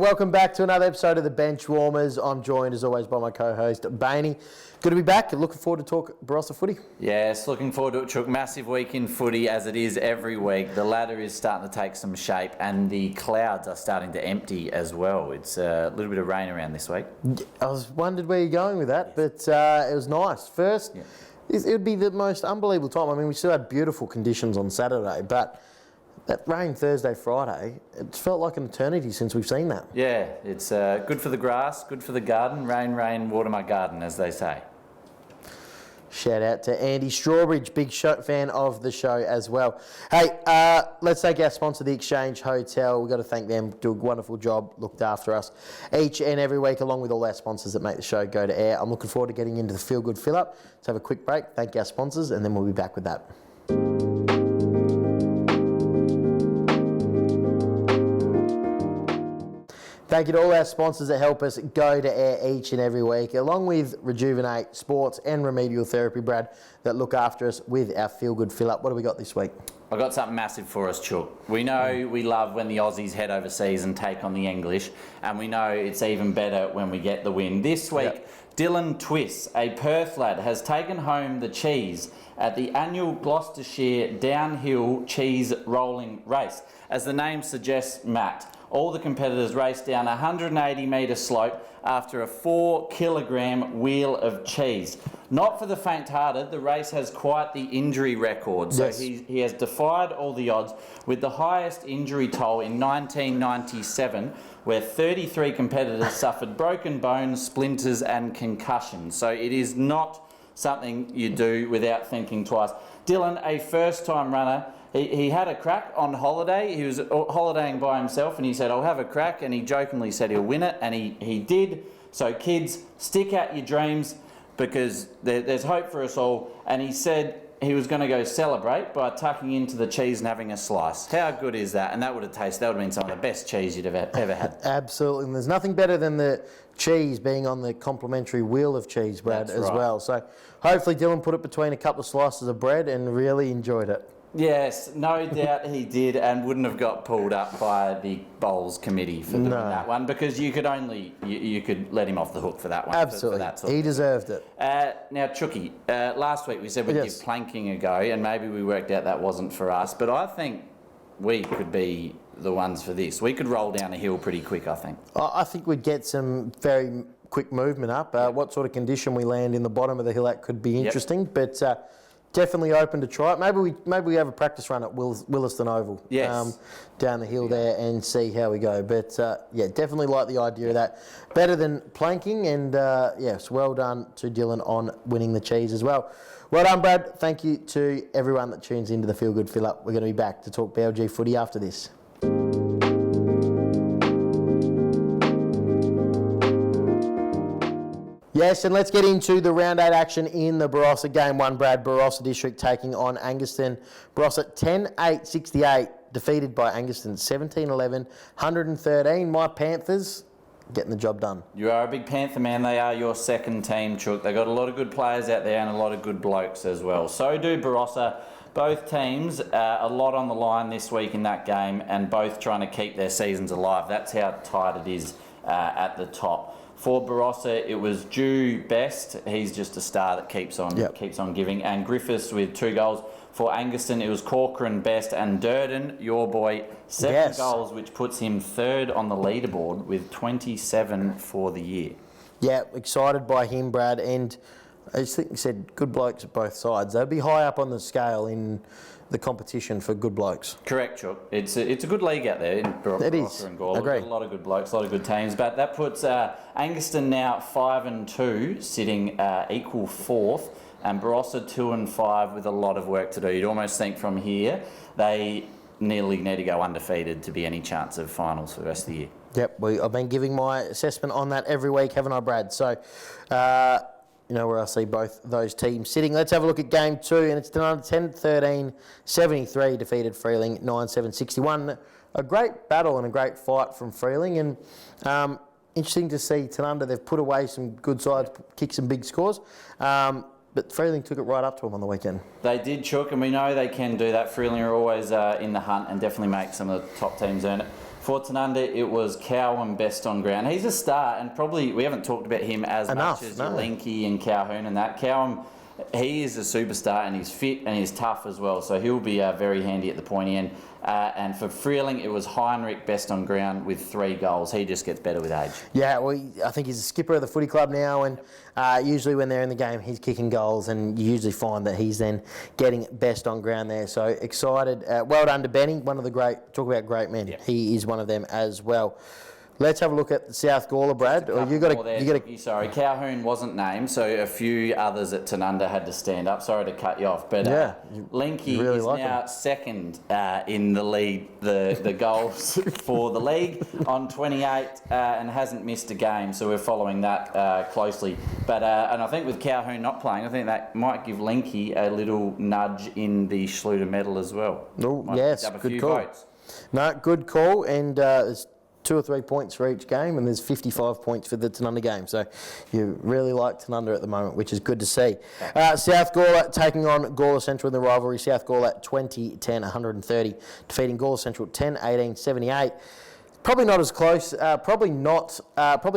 welcome back to another episode of the Bench Warmers. I'm joined as always by my co-host Bainey. Good to be back. Looking forward to talk Barossa footy. Yes, looking forward to it, Chook. Massive week in footy as it is every week. The ladder is starting to take some shape and the clouds are starting to empty as well. It's a little bit of rain around this week. I was wondered where you're going with that, but it was nice. First, it would be the most unbelievable time. I mean, we still had beautiful conditions on Saturday, but that rain Thursday, Friday, it's felt like an eternity since we've seen that. Yeah, it's good for the grass, good for the garden. Rain, rain, water my garden, as they say. Shout out to Andy Strawbridge, big fan of the show as well. Hey, let's thank our sponsor, The Exchange Hotel. We've got to thank them, do a wonderful job, looked after us each and every week, along with all our sponsors that make the show go to air. I'm looking forward to getting into the Feel Good Fill-Up. Let's have a quick break, thank our sponsors, and then we'll be back with that. Thank you to all our sponsors that help us go to air each and every week, along with Rejuvenate Sports and Remedial Therapy, Brad, that look after us with our Feel Good Fill-Up. What have we got this week? I've got something massive for us, Chook. We know we love when the Aussies head overseas and take on the English, and we know it's even better when we get the win. This week, Dylan Twiss, a Perth lad, has taken home the cheese at the annual Gloucestershire Downhill Cheese Rolling Race. As the name suggests, Matt, all the competitors raced down a 180-metre slope after a 4-kilogram wheel of cheese. Not for the faint-hearted, the race has quite the injury record. So he has defied all the odds with the highest injury toll in 1997, where 33 competitors suffered broken bones, splinters and concussions. So it is not something you do without thinking twice. Dylan, a first-time runner, he had a crack on holiday. He was holidaying by himself and he said, I'll have a crack, and he jokingly said he'll win it, and he did. So kids, stick out your dreams because there's hope for us all. And he said he was going to go celebrate by tucking into the cheese and having a slice. How good is that? And that would have been some of the best cheese you'd have ever had. Absolutely. And there's nothing better than the cheese being on the complimentary wheel of cheese, Brad, as well. So hopefully Dylan put it between a couple of slices of bread and really enjoyed it. Yes, no doubt he did, and wouldn't have got pulled up by the bowls committee for doing that one, because you could let him off the hook for that one. Absolutely, he deserved it. Now, Chookie, last week we said we'd give planking a go, and maybe we worked out that wasn't for us, but I think we could be the ones for this. We could roll down a hill pretty quick, I think. I think we'd get some very quick movement up. What sort of condition we land in the bottom of the hill, that could be interesting, but definitely open to try it. Maybe we have a practice run at Williston Oval down the hill there and see how we go. But definitely like the idea of that. Better than planking, and yes, well done to Dylan on winning the cheese as well. Well done, Brad. Thank you to everyone that tunes into the Feel Good Fill Up. We're going to be back to talk BLG footy after this. Yes, and let's get into the round 8 action in the Barossa Game 1, Brad. Barossa District taking on Angaston. Barossa 10-8-68, defeated by Angaston 17-11, 113. My Panthers getting the job done. You are a big Panther man. They are your second team, Chook. They've got a lot of good players out there and a lot of good blokes as well. So do Barossa. Both teams, a lot on the line this week in that game, and both trying to keep their seasons alive. That's how tight it is at the top. For Barossa, it was Drew Best. He's just a star that keeps on giving. And Griffiths with 2 goals. For Angaston, it was Corcoran, Best, and Durden, your boy, 7 goals, which puts him 3rd on the leaderboard with 27 for the year. Yeah, excited by him, Brad. And I just think you said good blokes at both sides. They'll be high up on the scale in the competition for good blokes. Correct, Chook. It's a good league out there in Barossa and Gawler. Agree. A lot of good blokes, a lot of good teams. But that puts Angaston now 5-2, sitting equal 4th, and Barossa 2-5 with a lot of work to do. You'd almost think from here they nearly need to go undefeated to be any chance of finals for the rest of the year. Yep, I've been giving my assessment on that every week, haven't I, Brad? So, you know where I see both those teams sitting. Let's have a look at Game 2, and it's Tanunda 10-13, 73, defeated Freeling 9-7-61. A great battle and a great fight from Freeling, and interesting to see Tanunda. They've put away some good sides, kicked some big scores, but Freeling took it right up to them on the weekend. They did, Chook, and we know they can do that. Freeling are always in the hunt and definitely make some of the top teams earn it. For Tanunda, it was Cowan best on ground. He's a star, and probably we haven't talked about him as much as Linky and Calhoun and that. Cowan, he is a superstar, and he's fit and he's tough as well, so he'll be very handy at the pointy end. And for Freeling, it was Heinrich best on ground with 3 goals. He just gets better with age. Yeah, well, I think he's a skipper of the footy club now, and usually when they're in the game, he's kicking goals, and you usually find that he's then getting best on ground there. So excited. Well done to Benny, one of the talk about great men. Yep. He is one of them as well. Let's have a look at South Gawler, Brad. Or Sorry, Calhoun wasn't named, so a few others at Tanunda had to stand up. Sorry to cut you off, but Linky is now second in the lead, the goals for the league on 28 and hasn't missed a game. So we're following that closely. But and I think with Calhoun not playing, I think that might give Linky a little nudge in the Schluter medal as well. Oh, yes, good call. Votes. No, good call, and there's 2 or 3 points for each game, and there's 55 points for the Tanunda game. So you really like Tanunda at the moment, which is good to see. South Gawler taking on Gawler Central in the rivalry. South Gawler 20-10-130, defeating Gawler Central 10-18-78. Probably not as close. Probably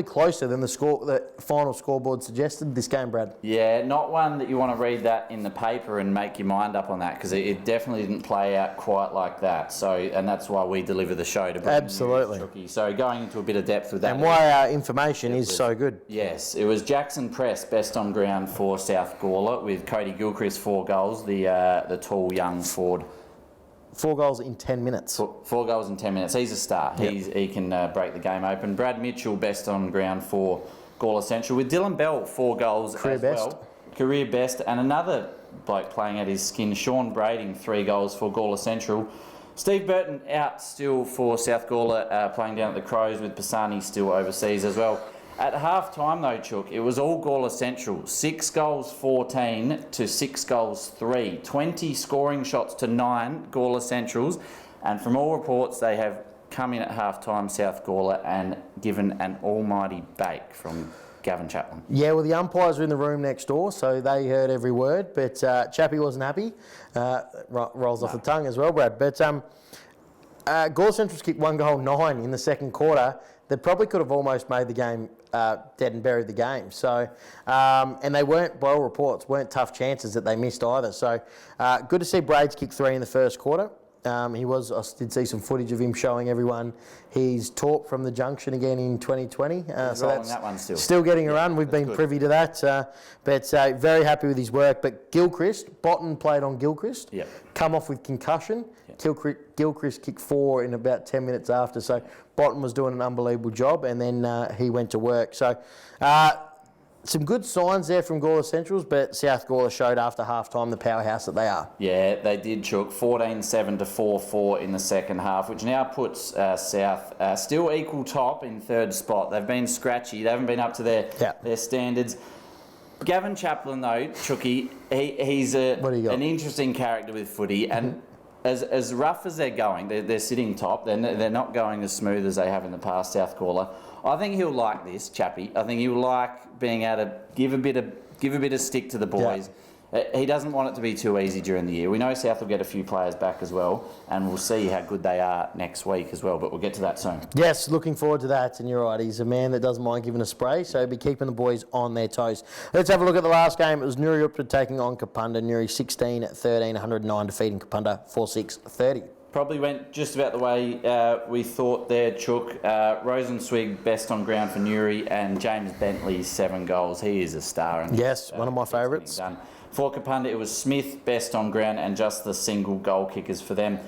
closer than the final scoreboard suggested. This game, Brad. Yeah, not one that you want to read that in the paper and make your mind up on that, because it definitely didn't play out quite like that. So, and that's why we deliver the show to bring absolutely. So going into a bit of depth with that, and why our information is so good. Yes, it was Jackson Press best on ground for South Gawler with Cody Gilchrist 4 goals. The tall young forward. 4 goals in 10 minutes. 4 goals in 10 minutes. He's a star. Yep. He can break the game open. Brad Mitchell best on ground for Gawler Central with Dylan Bell 4 goals career best. Well. Career best. And another bloke playing at his skin, Sean Brading, 3 goals for Gawler Central. Steve Burton out still for South Gawler, playing down at the Crows with Pisani still overseas as well. At half-time though, Chook, it was all Gawler Central. 6 goals 14 to 6 goals 3. 20 scoring shots to 9 Gawler Centrals. And from all reports, they have come in at half-time, South Gawler, and given an almighty bake from Gavin Chaplin. Yeah, well, the umpires were in the room next door, so they heard every word. But Chappie wasn't happy. Rolls off the tongue as well, Brad. But Gawler Central's kicked 1 goal 9 in the second quarter. They probably could have almost made the game dead and buried the game. So, and they weren't, by all reports, weren't tough chances that they missed either. So, good to see Braids kick 3 in the first quarter. I did see some footage of him showing everyone he's taught from the junction again in 2020. So that's that one still getting a run. We've been privy to that. But very happy with his work. But Botten played on Gilchrist. Yep. Come off with concussion. Yep. Gilchrist kicked 4 in about 10 minutes after. So Botten was doing an unbelievable job, and then he went to work. So some good signs there from Gawler Centrals, but South Gawler showed after half-time the powerhouse that they are. Yeah, they did, Chook. 14-7 to 4-4 in the second half, which now puts South still equal top in 3rd spot. They've been scratchy. They haven't been up to their standards. Gavin Chaplin, though, Chookie, he's an interesting character with footy, and as rough as they're going, they're sitting top. They're not going as smooth as they have in the past, South Gawler. I think he'll like this, Chappie. I think he'll like being able to give a bit of stick to the boys. Yeah. He doesn't want it to be too easy during the year. We know South will get a few players back as well, and we'll see how good they are next week as well, but we'll get to that soon. Yes, looking forward to that, and you're right. He's a man that doesn't mind giving a spray, so he'll be keeping the boys on their toes. Let's have a look at the last game. It was Nuri Upta taking on Kapunda. Nuri 16-13, 109, defeating Kapunda 4-6-30. Probably went just about the way we thought there, Chook. Rosenzweig best on ground for Nuri, and James Bentley 7 goals. He is a star. Yes, one of my favourites. For Kapunda, it was Smith best on ground and just the single goal kickers for them.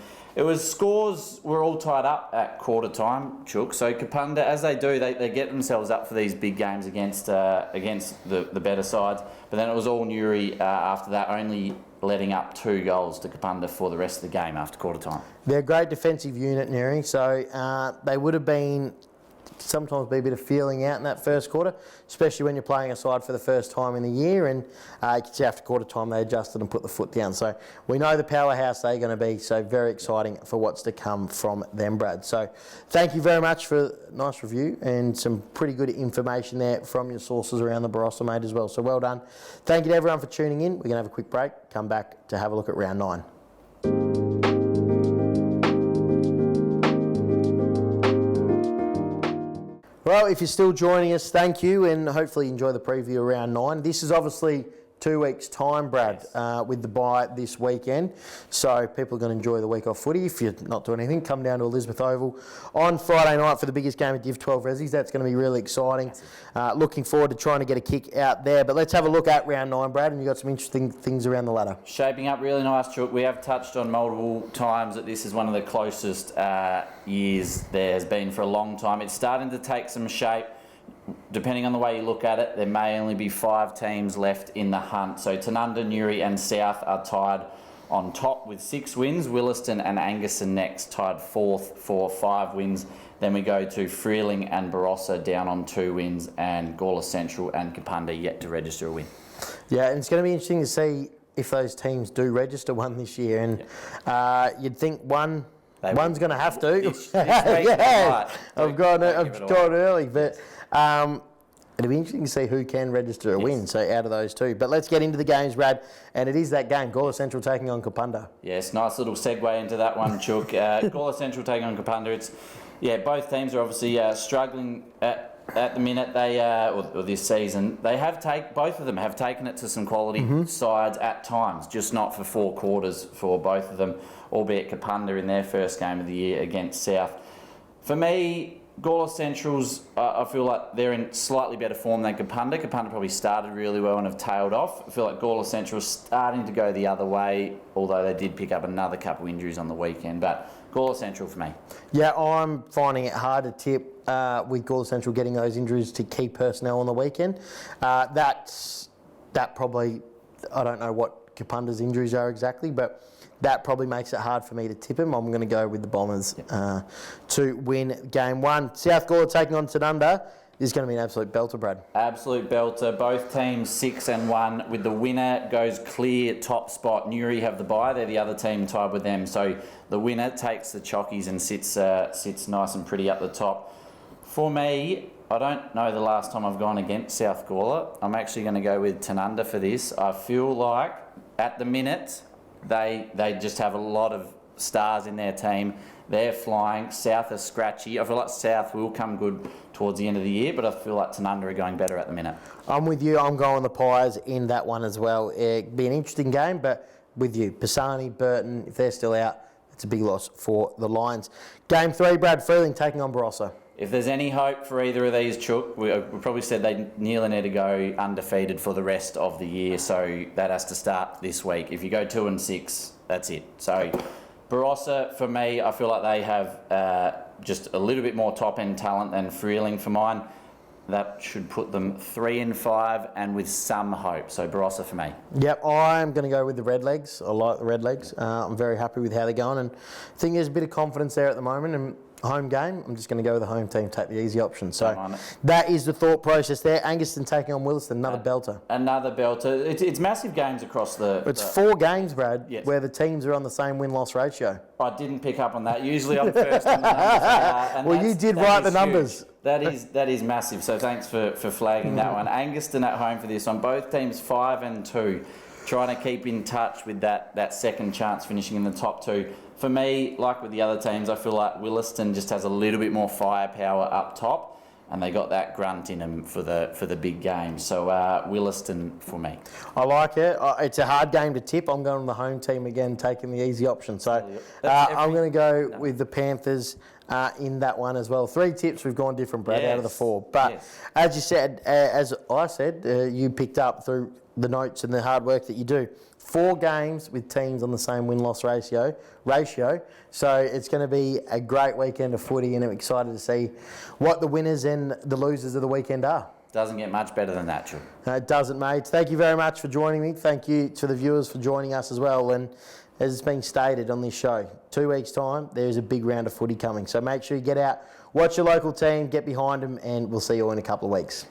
Scores were all tied up at quarter time, Chook. So Kapunda, as they do, they get themselves up for these big games against the better sides. But then it was all Nuri after that, only letting up 2 goals to Kapunda for the rest of the game after quarter time. They're a great defensive unit, Nuri, so they would have been sometimes be a bit of feeling out in that first quarter, especially when you're playing a side for the first time in the year, and you can see after quarter time they adjusted and put the foot down. So we know the powerhouse they're going to be, so very exciting for what's to come from them, Brad. So thank you very much for a nice review and some pretty good information there from your sources around the Barossa, mate, as well. So well done. Thank you to everyone for tuning in. We're going to have a quick break, come back to have a look at round 9. Well, if you're still joining us, thank you, and hopefully enjoy the preview of round 9. This is obviously 2 weeks' time, Brad, with the bye this weekend. So people are going to enjoy the week off footy. If you're not doing anything, come down to Elizabeth Oval on Friday night for the biggest game of Div 12 Resies. That's going to be really exciting. Looking forward to trying to get a kick out there. But let's have a look at round 9, Brad, and you've got some interesting things around the ladder. Shaping up really nice, Chook. We have touched on multiple times that this is one of the closest years there has been for a long time. It's starting to take some shape. Depending on the way you look at it, there may only be 5 teams left in the hunt. So Tanunda, Newry and South are tied on top with 6 wins. Williston and Angaston next tied 4th for 5 wins. Then we go to Freeling and Barossa down on 2 wins, and Gawler Central and Kapunda yet to register a win. Yeah, and it's going to be interesting to see if those teams do register one this year. And you'd think one's going to have to. I've gone early, but it'll be interesting to see who can register a win, so out of those 2. But let's get into the games, Brad, and it is that game, Gawler Central taking on Kapunda. Yes, nice little segue into that one, Chook. Gawler Central taking on Kapunda. Both teams are obviously struggling at the minute. They or this season, both of them have taken it to some quality sides at times, just not for 4 quarters for both of them, albeit Kapunda in their first game of the year against South. For me, Gawler Central's, I feel like they're in slightly better form than Kapunda. Kapunda probably started really well and have tailed off. I feel like Gawler Central's starting to go the other way, although they did pick up another couple injuries on the weekend. But Gawler Central for me. Yeah, I'm finding it hard to tip with Gawler Central getting those injuries to key personnel on the weekend. That probably, I don't know what Kapunda's injuries are exactly, but that probably makes it hard for me to tip him. I'm going to go with the Bombers to win game 1. South Gawler taking on Tanunda. This is going to be an absolute belter, Brad. Absolute belter. Both teams 6-1. With the winner goes clear top spot. Newry have the bye. They're the other team tied with them. So the winner takes the chockies and sits nice and pretty up the top. For me, I don't know the last time I've gone against South Gawler. I'm actually going to go with Tanunda for this. I feel like at the minute they just have a lot of stars in their team. They're flying. South are scratchy. I feel like South will come good towards the end of the year, but I feel like Tanunda are going better at the minute. I'm with you. I'm going the Pies in that one as well. It'll be an interesting game, but with you. Pisani, Burton, if they're still out, it's a big loss for the Lions. Game 3, Brad, Freeling taking on Barossa. If there's any hope for either of these, Chook, we probably said they nearly need to go undefeated for the rest of the year, so that has to start this week. If you go 2-6, that's it. So Barossa, for me, I feel like they have just a little bit more top-end talent than Freeling for mine. That should put them 3-5 and with some hope. So Barossa for me. Yep, I'm going to go with the Redlegs. I like the Redlegs. I'm very happy with how they're going, and I think there's a bit of confidence there at the moment. And home game, I'm just going to go with the home team, take the easy option. So that is the thought process there. Angaston taking on Williston, another belter. Another belter. It's massive games across the... It's 4 games, Brad, where the teams are on the same win-loss ratio. I didn't pick up on that. Usually I'm first on the numbers. Well, you did write the numbers. Huge. That is massive, so thanks for flagging that one. Angaston at home for this one. Both teams 5-2, trying to keep in touch with that second chance finishing in the top 2. For me, like with the other teams, I feel like Williston just has a little bit more firepower up top, and they got that grunt in them for the big game. So Williston for me. I like it. It's a hard game to tip. I'm going with the home team again, taking the easy option. So I'm going to go with the Panthers in that one as well. 3 tips, we've gone different, Brad, out of the 4. But as you said, as I said, you picked up through the notes and the hard work that you do. 4 games with teams on the same win-loss ratio. So it's going to be a great weekend of footy, and I'm excited to see what the winners and the losers of the weekend are. Doesn't get much better than that, Drew. No, it doesn't, mate. Thank you very much for joining me. Thank you to the viewers for joining us as well. And as it's been stated on this show, 2 weeks' time, there's a big round of footy coming. So make sure you get out, watch your local team, get behind them, and we'll see you all in a couple of weeks.